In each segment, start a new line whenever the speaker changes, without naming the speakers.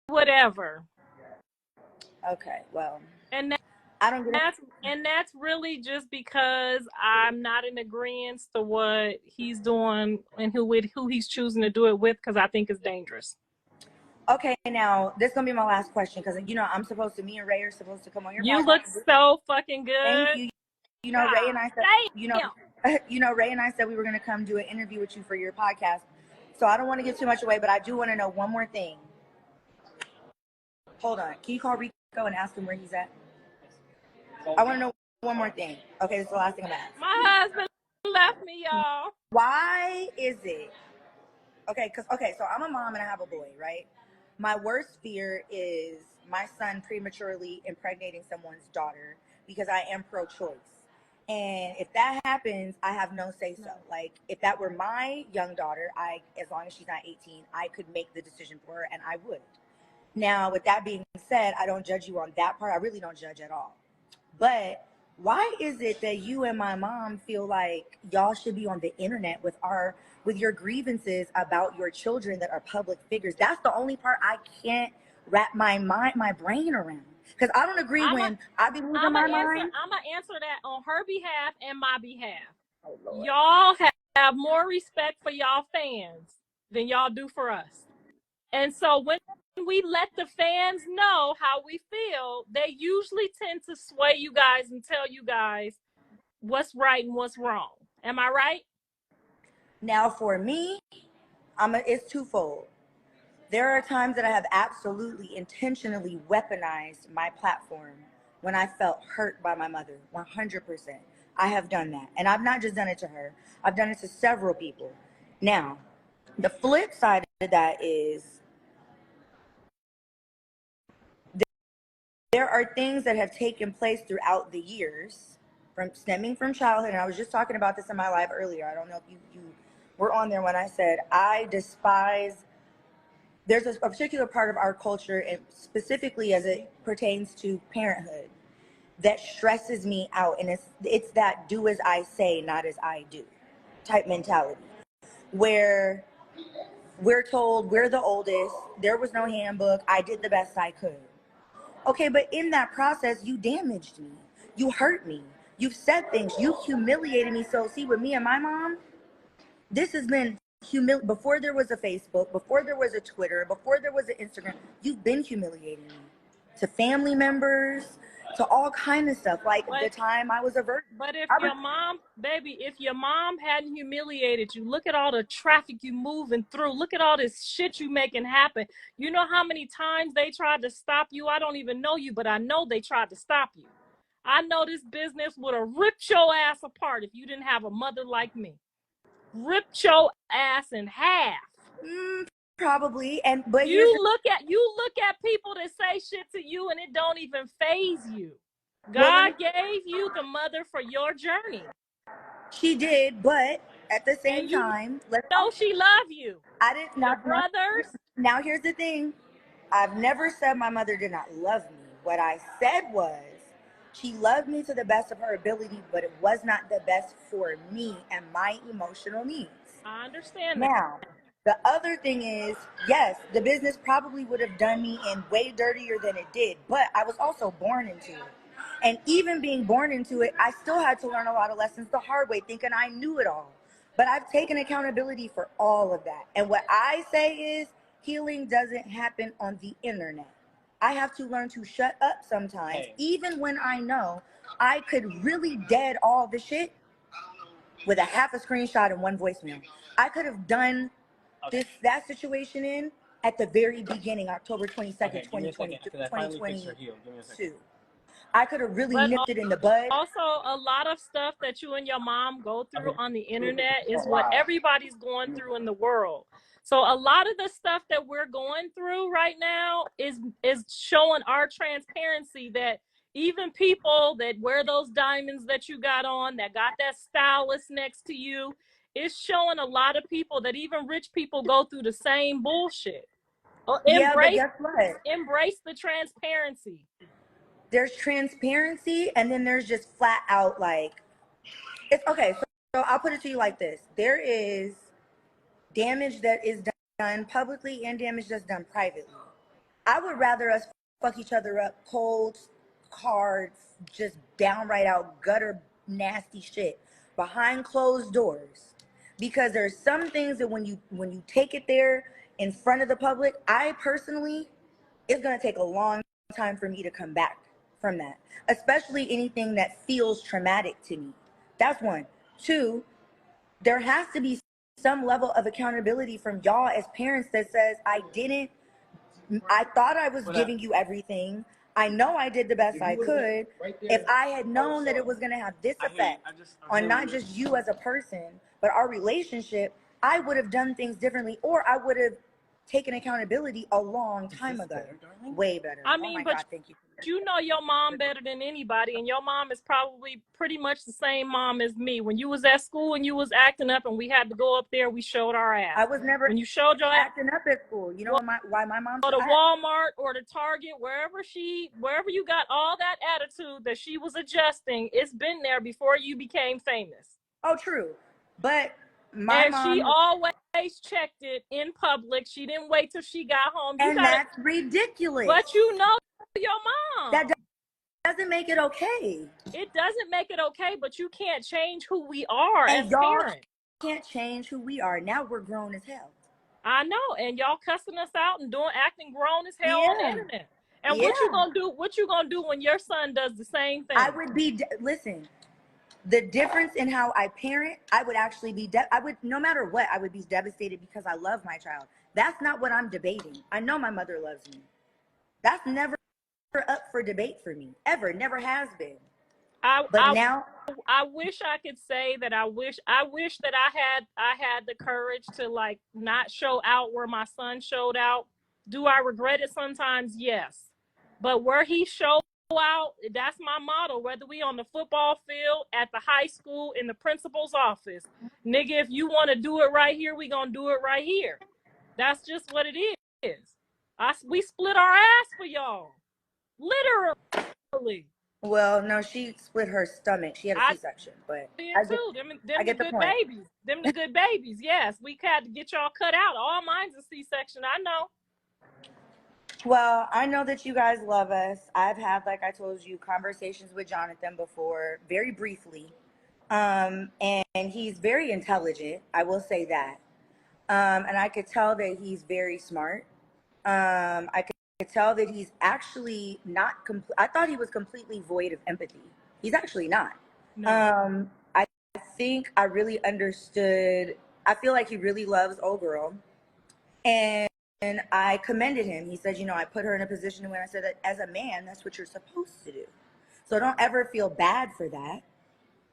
whatever.
Okay, well,
And
I don't get it.
that's really just because I'm not in agreement to what he's doing and who he's choosing to do it with, because I think it's dangerous.
Okay, now this is gonna be my last question because me and Ray are supposed to come on your
You look
podcast.
so fucking good.
Thank you. You know, Ray and I said,
Damn.
Ray and I said we were gonna come do an interview with you for your podcast. So I don't want to give too much away, but I do want to know one more thing. Hold on, can you call Rico and ask him where he's at? I want to know one more thing. Okay, this is the last thing I'm asking.
My husband left me, y'all.
Why is it? Okay, so I'm a mom and I have a boy, right? My worst fear is my son prematurely impregnating someone's daughter because I am pro-choice. And if that happens, I have no say so. Like, if that were my young daughter, as long as she's not 18, I could make the decision for her and I would. Now, with that being said, I don't judge you on that part. I really don't judge at all. But why is it that you and my mom feel like y'all should be on the internet with your grievances about your children that are public figures? That's the only part I can't wrap my brain around. Because I don't agree when I be losing my mind.
I'm gonna answer that on her behalf and my behalf.
Oh, Lord.
Y'all have more respect for y'all fans than y'all do for us. And so when we let the fans know how we feel, they usually tend to sway you guys and tell you guys what's right and what's wrong. Am I right?
Now, for me, it's twofold. There are times that I have absolutely intentionally weaponized my platform when I felt hurt by my mother. 100%. I have done that. And I've not just done it to her, I've done it to several people. Now, the flip side of that is there are things that have taken place throughout the years stemming from childhood. And I was just talking about this in my live earlier. I don't know if you were on there when I said I despise. There's a particular part of our culture, and specifically as it pertains to parenthood, that stresses me out. And it's that do as I say, not as I do type mentality, where we're told we're the oldest, there was no handbook, I did the best I could. Okay, but in that process, you damaged me. You hurt me. You've said things. You humiliated me. So see, with me and my mom, this has been before there was a Facebook, before there was a Twitter, before there was an Instagram. You've been humiliating me to family members, to all kind of stuff. Like the time I was a virgin.
But if your mom hadn't humiliated you, look at all the traffic you moving through. Look at all this shit you making happen. You know how many times they tried to stop you? I don't even know you, but I know they tried to stop you. I know this business would have ripped your ass apart if you didn't have a mother like me. Ripped your ass in half.
Probably. But
you look at people that say shit to you and it don't even faze you. God gave you the mother for your journey.
She did, but at the same time,
she loved you.
I didn't know.
Brothers.
Now here's the thing. I've never said my mother did not love me. What I said was she loved me to the best of her ability, but it was not the best for me and my emotional needs.
I understand
that. Now, the other thing is, yes, the business probably would have done me in way dirtier than it did, but I was also born into it. And even being born into it, I still had to learn a lot of lessons the hard way, thinking I knew it all. But I've taken accountability for all of that. And what I say is, healing doesn't happen on the internet. I have to learn to shut up sometimes, even when I know I could really dead all the shit with a half a screenshot and one voicemail. I could have done that situation at the very beginning, October 22nd, 2022. I could have really nipped it in the bud.
Also, a lot of stuff that you and your mom go through on the internet is what everybody's going through in the world. So a lot of the stuff that we're going through right now is showing our transparency, that even people that wear those diamonds that you got on, that got that stylist next to you, it's showing a lot of people that even rich people go through the same bullshit.
But guess what?
Embrace the transparency.
There's transparency, and then there's just flat out it's okay. So I'll put it to you like this. There is damage that is done publicly and damage that's done privately. I would rather us fuck each other up cold, hard, just downright out gutter nasty shit behind closed doors. Because there's some things that when you take it there in front of the public, I personally, it's gonna take a long time for me to come back from that. Especially anything that feels traumatic to me. That's one. Two, there has to be some level of accountability from y'all as parents that says, I thought I was giving you everything. I know I did the best I could. If I had known that it was going to have this effect on not just you as a person, but our relationship, I would have done things differently, or I would have taken accountability a long time ago. Way better.
I mean, but
thank you.
You know your mom better than anybody, and your mom is probably pretty much the same mom as me. When you was at school and you was acting up and we had to go up there, we showed our ass.
I was never
when you showed your ass
acting up at school. You know why my mom
go to Walmart or to Target, wherever you got all that attitude that she was adjusting, it's been there before you became famous.
Oh, true. But my mom,
she always checked it in public. She didn't wait till she got home.
That's ridiculous.
But you know your mom.
That doesn't make it okay.
It doesn't make it okay, but you can't change who we are as parents.
Can't change who we are. Now we're grown as hell.
I know, and y'all cussing us out and acting grown as hell on the internet. And what you gonna do? What you gonna do when your son does the same thing?
I would be listen. The difference in how I parent, I would actually be no matter what, I would be devastated because I love my child. That's not what I'm debating. I know my mother loves me. That's never up for debate for me, ever. Never has been. Now
I wish I could say that I wish that I had the courage to like not show out where my son showed out. Do I regret it sometimes? Yes. But where he showed out, that's my motto. Whether we on the football field, at the high school, in the principal's office. Nigga, if you want to do it right here, we gonna do it right here. That's just what it is. We split our ass for y'all. Literally.
Well, no, she split her stomach. She had a C-section, but
I get the good babies. Them the good babies. Yes, we had to get y'all cut out. All mine's a C-section. I know.
Well, I know that you guys love us. I've had, like I told you, conversations with Jonathan before, very briefly, and he's very intelligent. I will say that, and I could tell that he's very smart. I could tell that he's actually not I thought he was completely void of empathy. He's actually not. No. I think I really understood. I feel like he really loves old girl, and I commended him. He said, I put her in a position when I said that as a man, that's what you're supposed to do. So don't ever feel bad for that.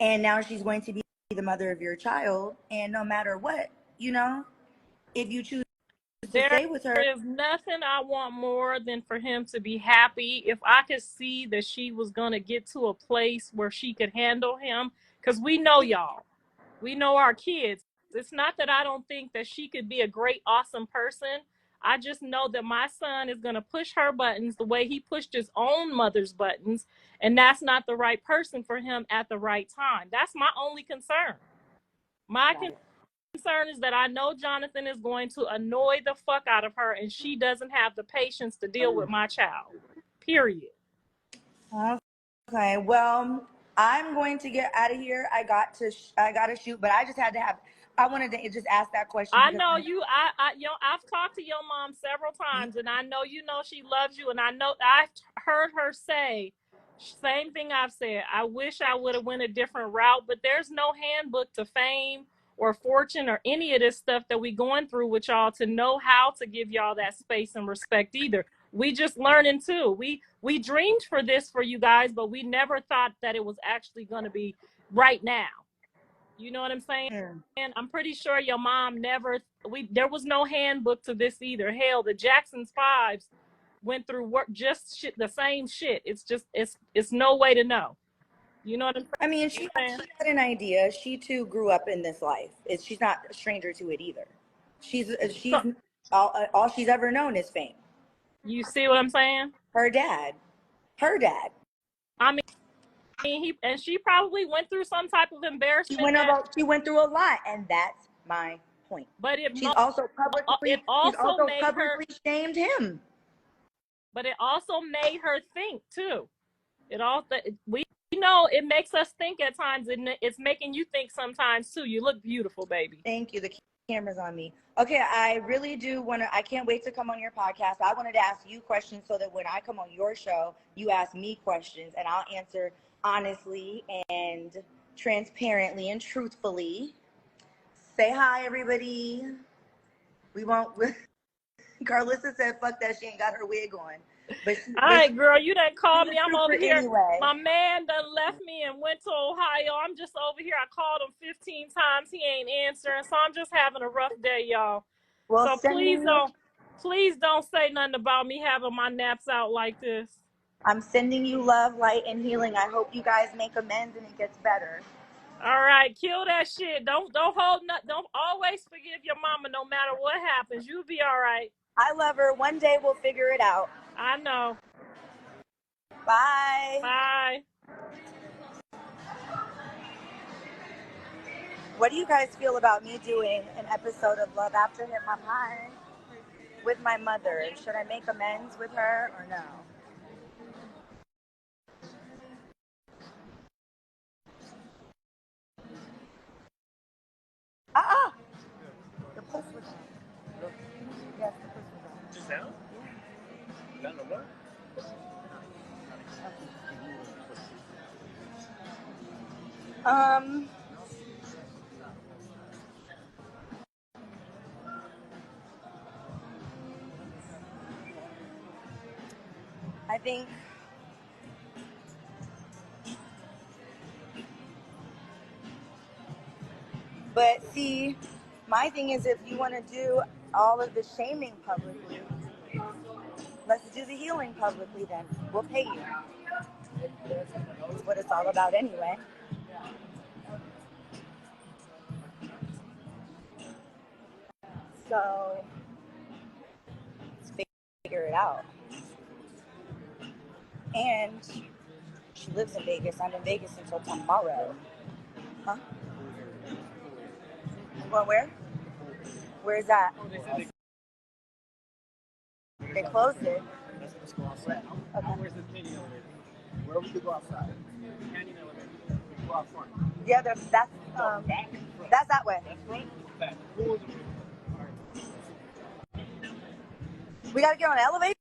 And now she's going to be the mother of your child, and no matter what, if you choose to stay with her.
There is nothing I want more than for him to be happy. If I could see that she was going to get to a place where she could handle him, because we know y'all. We know our kids. It's not that I don't think that she could be a great, awesome person. I just know that my son is going to push her buttons the way he pushed his own mother's buttons, and that's not the right person for him at the right time. That's my only concern. My concern is that I know Jonathan is going to annoy the fuck out of her, and she doesn't have the patience to deal with my child. Period.
Okay, well, I'm going to get out of here. I got to shoot, but I just had to have. I wanted to just ask that question.
I know you. I've talked to your mom several times, and I know she loves you, and I know I've heard her say same thing I've said. I wish I would have went a different route, but there's no handbook to fame or fortune or any of this stuff that we going through with y'all to know how to give y'all that space and respect either. We just learning too. We dreamed for this for you guys, but we never thought that it was actually going to be right now. You know what I'm saying? And I'm pretty sure your mom there was no handbook to this either. Hell, the Jackson's Fives went through the same shit. It's no way to know. You know what I'm saying?
I mean, she had an idea. She too grew up in this life. She's not a stranger to it either. She's all she's ever known is fame.
You see what I'm saying?
Her dad.
I mean, she probably went through some type of embarrassment.
She went through a lot, and that's my point.
But
she's also publicly shamed him.
but it also made her think too. It all we know it makes us think at times, and it's making you think sometimes too. You look beautiful, baby.
Thank you. The camera's on me. Okay, I really do want to. I can't wait to come on your podcast. I wanted to ask you questions so that when I come on your show, you ask me questions, and I'll answer honestly and transparently and truthfully. Say hi, everybody. We won't. Karlissa said, "Fuck that, she ain't got her wig on." But
all right, girl, you done called me.
she's a
I'm over
trooper
here.
anyway.
My man done left me and went to Ohio. I'm just over here. I called him 15 times. He ain't answering. So I'm just having a rough day, y'all.
Well,
So please don't say nothing about me having my naps out like this.
I'm sending you love, light, and healing. I hope you guys make amends and it gets better.
All right, kill that shit. Don't always forgive your mama no matter what happens. You'll be all right.
I love her. One day we'll figure it out.
I know.
Bye.
Bye.
What do you guys feel about me doing an episode of Love After Hip Hop High with my mother? Should I make amends with her or no? The puss was on. Yes, the puss was on.
Just now? Yeah. Down the what?
I think but see, my thing is if you want to do all of the shaming publicly, let's do the healing publicly then. We'll pay you. That's what it's all about anyway. So let's figure it out. And she lives in Vegas. I'm in Vegas until tomorrow. Huh? I'm going where? Where is that? They closed it.
Let's go outside.
Okay.
Where's the canyon elevator? Where we could go outside? The canyon elevator. We can go out front.
Yeah, that's
Back and front.
that's that way.
That's front. Back. Who was it?
We gotta get on an elevator.